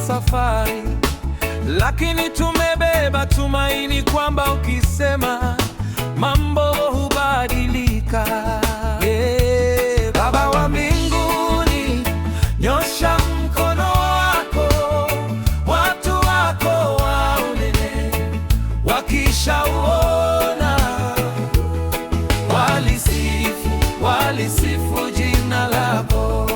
safari, lakini tumebeba tumaini kwamba ukisema mambo hubadilika. Baba wa mbinguni, nyosha mkono wako, watu wako waone, wakishauona walisifu jina lako.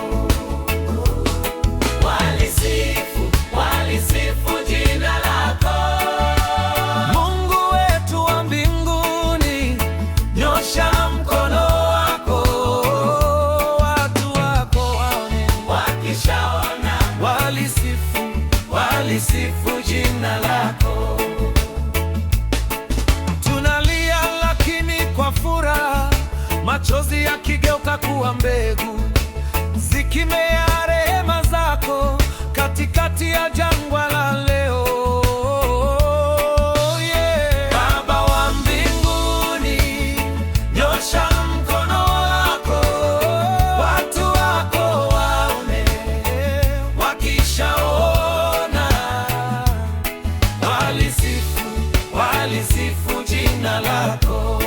Walisifu jina lako. Mungu wetu wa mbinguni, nyosha mkono wako, watu wako waone, wakishaona walisifu jina lako. Tunalia lakini kwa furaha, machozi yakigeuka kuwa mbegu, zikimea rehema zako katikati ya jangwa la leo. Baba wa mbinguni, nyosha mkono wako, watu wako waone, wakishaona walisifu jina lako.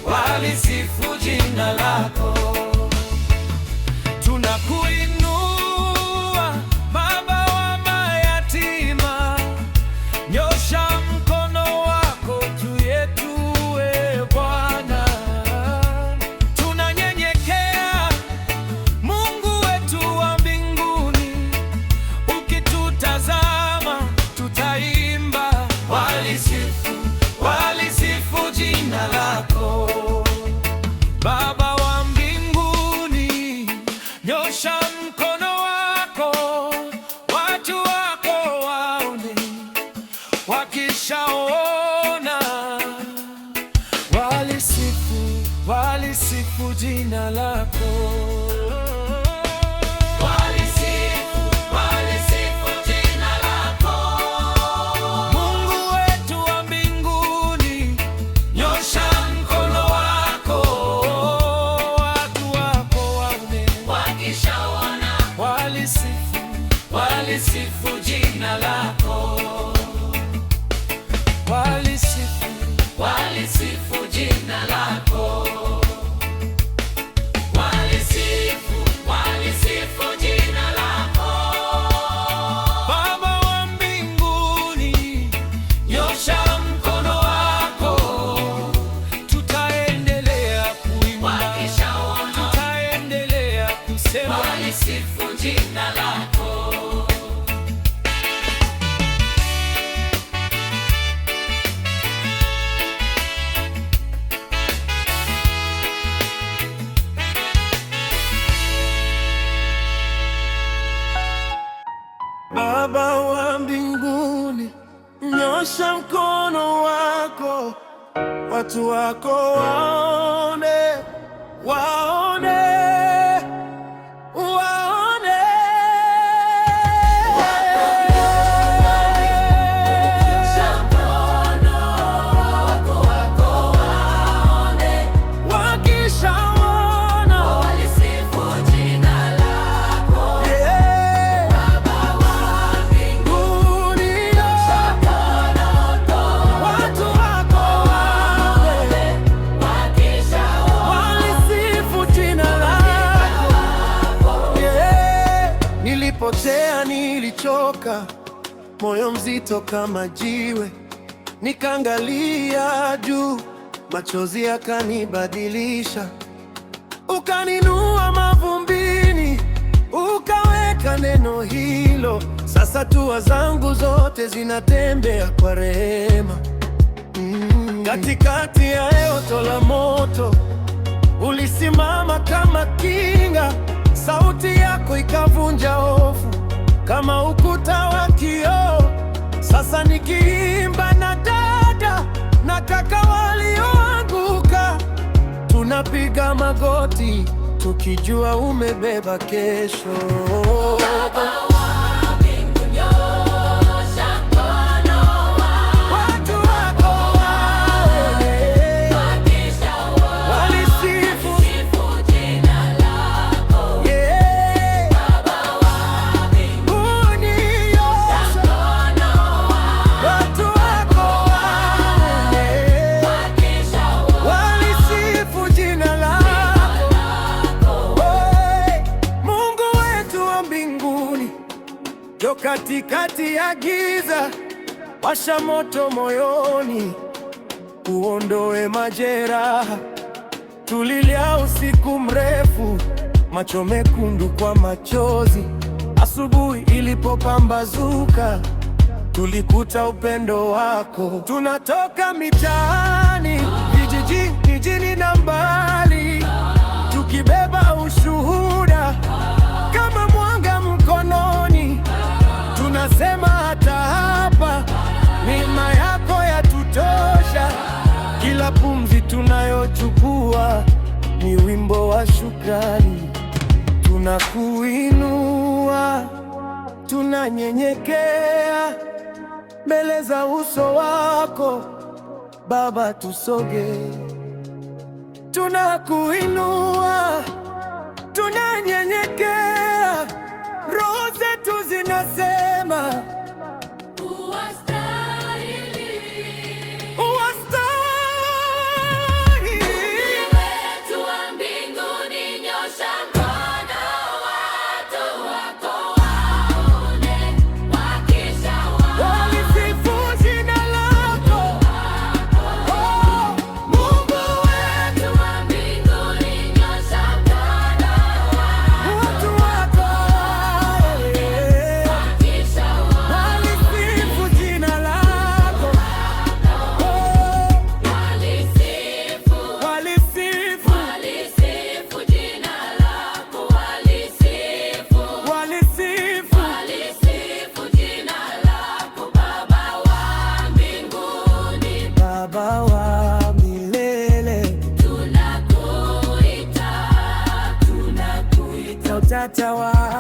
Walisifu jina lako. Tunakuinua Baba wa mayatima, nyosha mkono wako juu yetu, e Bwana. Tunanyenyekea Mungu wetu wa mbinguni, ukitutazama tutaimba walisifu jina lako. Baba wa mbinguni, nyosha mkono wako, watu wako waone, wakishaona walisifu jina lako. Walisifu jina lako. Walisifu jina lako. Walisifu jina lako. Baba wa mbinguni, nyosha mkono wako, tutaendelea kuimba, tutaendelea kusema walisifu jina lako. Baba wa mbinguni, nyosha mkono wako, watu wako waone, waone. Nilipotea, nilichoka, moyo mzito kama jiwe, nikaangalia juu, machozi yakanibadilisha. Ukaninua mavumbini, ukaweka neno hilo. Sasa hatua zangu zote zinatembea kwa rehema. Katikati ya joto la moto, ulisimama kama kinga. Sauti yako ikavunja hofu kama ukuta wa kioo. Sasa nikiimba na dada na kaka walioanguka, tunapiga magoti ukijua umebeba kesho. Katikati ya giza, washa moto moyoni, uondoe majeraha. Tulilia usiku mrefu, macho mekundu kwa machozi. Asubuhi ilipopambazuka, tulikuta upendo wako. Tunatoka mitaani, vijijini, mijini na mbali, tukibeba ushuhuda kama mwanga mkononi. Tunasema hata hapa, neema yako yatutosha. Kila pumzi tunayochukua ni wimbo wa shukrani. Tunakuinua, tunanyenyekea mbele za uso wako Baba, tusogee. Tunakuinua, tunanyenyekea, roho zetu zinasema uwastahili, uwastahili. Wetu wa mbinguni, nyosha mkono, watu wako waone, wakisha walisifu jina lako. Oh, Mungu wetu wa mbinguni, nyosha mkono, watu wako Baba wa milele, tunakuita, tunakuita, utatawala.